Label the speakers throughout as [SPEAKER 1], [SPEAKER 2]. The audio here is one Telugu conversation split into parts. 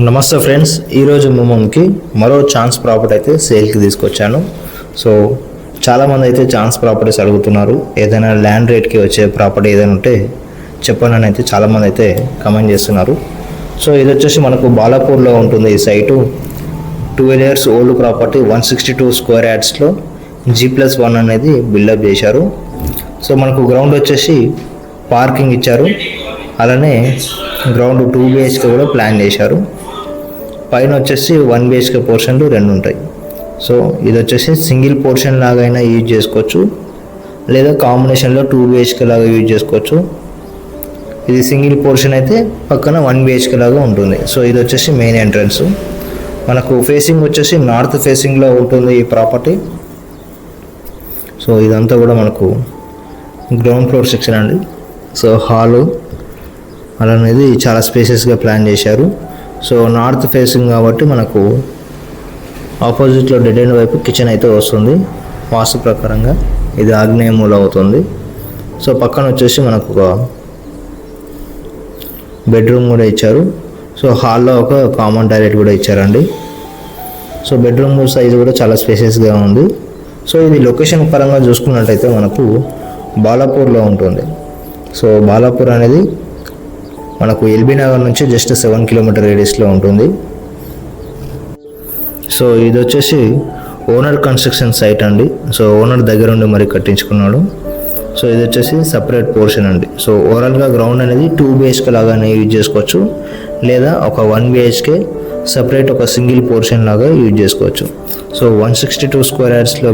[SPEAKER 1] నమస్తే ఫ్రెండ్స్, ఈరోజు ముందుకి మరో ఛాన్స్ ప్రాపర్టీ అయితే సేల్కి తీసుకొచ్చాను. సో చాలామంది అయితే ఛాన్స్ ప్రాపర్టీస్ అడుగుతున్నారు. ఏదైనా ల్యాండ్ రేట్కి వచ్చే ప్రాపర్టీ ఏదైనా ఉంటే చెప్పండి అయితే చాలామంది అయితే కమెంట్ చేస్తున్నారు. సో ఇది వచ్చేసి మనకు బాలాపూర్లో ఉంటుంది. ఈ site 12 years old property, 162 square yardsలో G+1 అనేది బిల్డప్ చేశారు. సో మనకు గ్రౌండ్ వచ్చేసి పార్కింగ్ ఇచ్చారు, అలానే గ్రౌండ్ 2 BHK కూడా ప్లాన్ చేశారు. పైన వచ్చేసి 1 BHK పోర్షన్లు 2 ఉంటాయి. సో ఇది వచ్చేసి సింగిల్ పోర్షన్ లాగా అయినా యూజ్ చేసుకోవచ్చు, లేదా కాంబినేషన్లో 2 BHK లాగా యూజ్ చేసుకోవచ్చు. ఇది సింగిల్ పోర్షన్ అయితే పక్కన 1 BHK లాగా ఉంటుంది. సో ఇది వచ్చేసి మెయిన్ ఎంట్రన్స్. మనకు ఫేసింగ్ వచ్చేసి నార్త్ ఫేసింగ్లో ఉంటుంది ఈ ప్రాపర్టీ. సో ఇదంతా కూడా మనకు గ్రౌండ్ ఫ్లోర్ సెక్షన్ అండి. సో హాలు అలానేది చాలా స్పేసెస్గా ప్లాన్ చేశారు. సో నార్త్ ఫేసింగ్ కాబట్టి మనకు ఆపోజిట్లో డెడ్ ఎండ్ వైపు కిచెన్ అయితే వస్తుంది. వాస్తు ప్రకారంగా ఇది ఆగ్నేయ మూల అవుతుంది. సో పక్కన వచ్చేసి మనకు ఒక బెడ్రూమ్ కూడా ఇచ్చారు. సో హాల్లో ఒక కామన్ టాయిలెట్ కూడా ఇచ్చారండి. సో బెడ్రూమ్ సైజ్ కూడా చాలా స్పేసెస్గా ఉంది. సో ఇది లొకేషన్ పరంగా చూసుకున్నట్టయితే మనకు బాలాపూర్లో ఉంటుంది. సో బాలాపూర్ అనేది మనకు ఎల్బీ నగర్ నుంచి జస్ట్ 7 km రేడియస్లో ఉంటుంది. సో ఇది వచ్చేసి ఓనర్ కన్స్ట్రక్షన్ సైట్ అండి. సో ఓనర్ దగ్గర ఉండి మరి కట్టించుకున్నాడు. సో ఇది వచ్చేసి సపరేట్ పోర్షన్ అండి. సో ఓవరాల్గా గ్రౌండ్ అనేది 2 BHK లాగానే యూజ్ చేసుకోవచ్చు, లేదా ఒక 1 BHK సపరేట్ ఒక సింగిల్ పోర్షన్ లాగా యూజ్ చేసుకోవచ్చు. సో 162 square yardsలో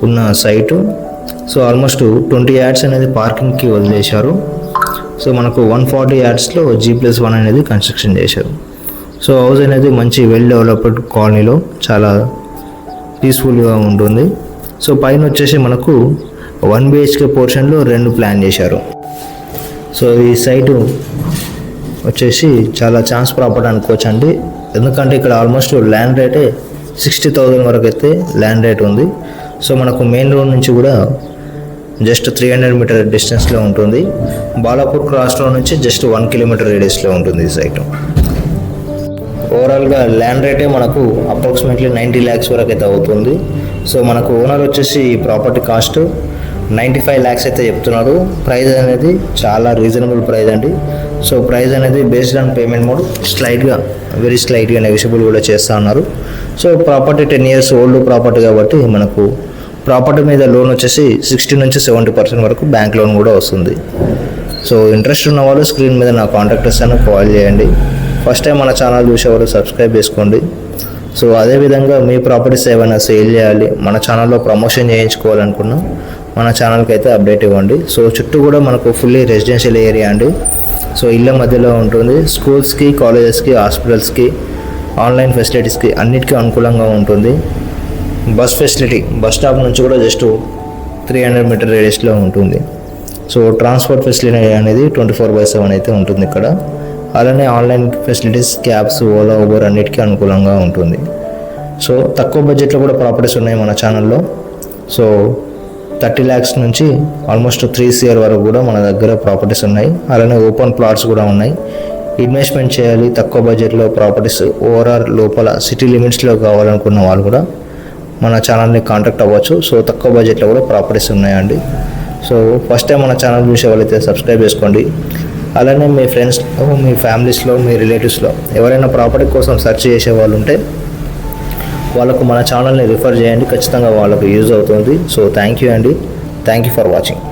[SPEAKER 1] ఉన్న సైటు. సో ఆల్మోస్ట్ 20 yards అనేది పార్కింగ్కి వదిలేశారు. సో మనకు 140 yardsలో G+1 అనేది కన్స్ట్రక్షన్ చేశారు. సో హౌస్ అనేది మంచి వెల్ డెవలప్డ్ కాలనీలో చాలా పీస్ఫుల్గా ఉంటుంది. సో పైన వచ్చేసి మనకు 1 BHK పోర్షన్లో 2 ప్లాన్ చేశారు. సో ఈ సైటు వచ్చేసి చాలా ఛాన్స్ ప్రాపర్టీ అనుకోవచ్చు అండి. ఎందుకంటే ఇక్కడ ఆల్మోస్ట్ ల్యాండ్ రేటే 60,000 వరకు అయితే ల్యాండ్ రేట్ ఉంది. సో మనకు మెయిన్ రోడ్ నుంచి కూడా జస్ట్ 300 meter డిస్టెన్స్లో ఉంటుంది. బాలాపూర్ క్రాస్ రోడ్ నుంచి జస్ట్ 1 km రేడియస్లో ఉంటుంది ఈ సైట్. ఓవరాల్గా ల్యాండ్ రేటే మనకు అప్రాక్సిమేట్లీ 90 lakhs వరకు అయితే అవుతుంది. సో మనకు ఓనర్ వచ్చేసి ఈ ప్రాపర్టీ కాస్ట్ 95 lakhs అయితే చెప్తున్నారు. ప్రైస్ అనేది చాలా రీజనబుల్ ప్రైస్ అండి. సో ప్రైస్ అనేది based on payment mode very స్లైట్గా నెగోషియబుల్ కూడా చేస్తూ ఉన్నారు. So property 10 years old property కాబట్టి మనకు ప్రాపర్టీ మీద లోన్ వచ్చేసి 60 నుంచి 70% వరకు బ్యాంక్ లోన్ కూడా వస్తుంది. సో ఇంట్రెస్ట్ ఉన్న వాళ్ళు స్క్రీన్ మీద నా కాంటాక్ట్ ఇస్తాను, కాల్ చేయండి. ఫస్ట్ టైం మన ఛానల్ చూసేవాళ్ళు సబ్స్క్రైబ్ చేసుకోండి. సో అదేవిధంగా మీ ప్రాపర్టీస్ ఏమైనా సేల్ చేయాలి, మన ఛానల్లో ప్రమోషన్ చేయించుకోవాలనుకున్నా మన ఛానల్కి అయితే అప్డేట్ ఇవ్వండి. సో చుట్టూ కూడా మనకు ఫుల్లీ రెసిడెన్షియల్ ఏరియా అండి. సో ఇళ్ళ మధ్యలో ఉంటుంది. స్కూల్స్కి, కాలేజెస్కి, హాస్పిటల్స్కి, ఆన్లైన్ ఫెసిలిటీస్కి అన్నిటికీ అనుకూలంగా ఉంటుంది. బస్ ఫెసిలిటీ బస్ స్టాప్ నుంచి కూడా జస్ట్ 300 meter రేడియస్లో ఉంటుంది. సో ట్రాన్స్పోర్ట్ ఫెసిలిటీ అనేది 24/7 అయితే ఉంటుంది ఇక్కడ. అలానే online facilities, cabs, Ola, Uber అన్నిటికీ అనుకూలంగా ఉంటుంది. సో తక్కువ బడ్జెట్లో కూడా ప్రాపర్టీస్ ఉన్నాయి మన ఛానల్లో. సో 30 lakhs నుంచి ఆల్మోస్ట్ 3 crore వరకు కూడా మన దగ్గర ప్రాపర్టీస్ ఉన్నాయి. అలానే ఓపెన్ ప్లాట్స్ కూడా ఉన్నాయి. ఇన్వెస్ట్మెంట్ చేయాలి, తక్కువ బడ్జెట్లో ప్రాపర్టీస్ ఓవరాల్ లోపల సిటీ లిమిట్స్లో కావాలనుకున్న వాళ్ళు కూడా మన ఛానల్ని కాంటాక్ట్ అవ్వచ్చు. సో తక్కువ బడ్జెట్లో కూడా ప్రాపర్టీస్ ఉన్నాయండి. సో ఫస్ట్ టైం మన ఛానల్ చూసే వాళ్ళైతే సబ్స్క్రైబ్ చేసుకోండి. అలానే మీ ఫ్రెండ్స్లో, మీ ఫ్యామిలీస్లో, మీ రిలేటివ్స్లో ఎవరైనా ప్రాపర్టీ కోసం సెర్చ్ చేసే వాళ్ళు ఉంటే వాళ్ళకు మన ఛానల్ని రిఫర్ చేయండి. ఖచ్చితంగా వాళ్ళకు యూజ్ అవుతుంది. సో థ్యాంక్ యూ అండి. Thank you for watching.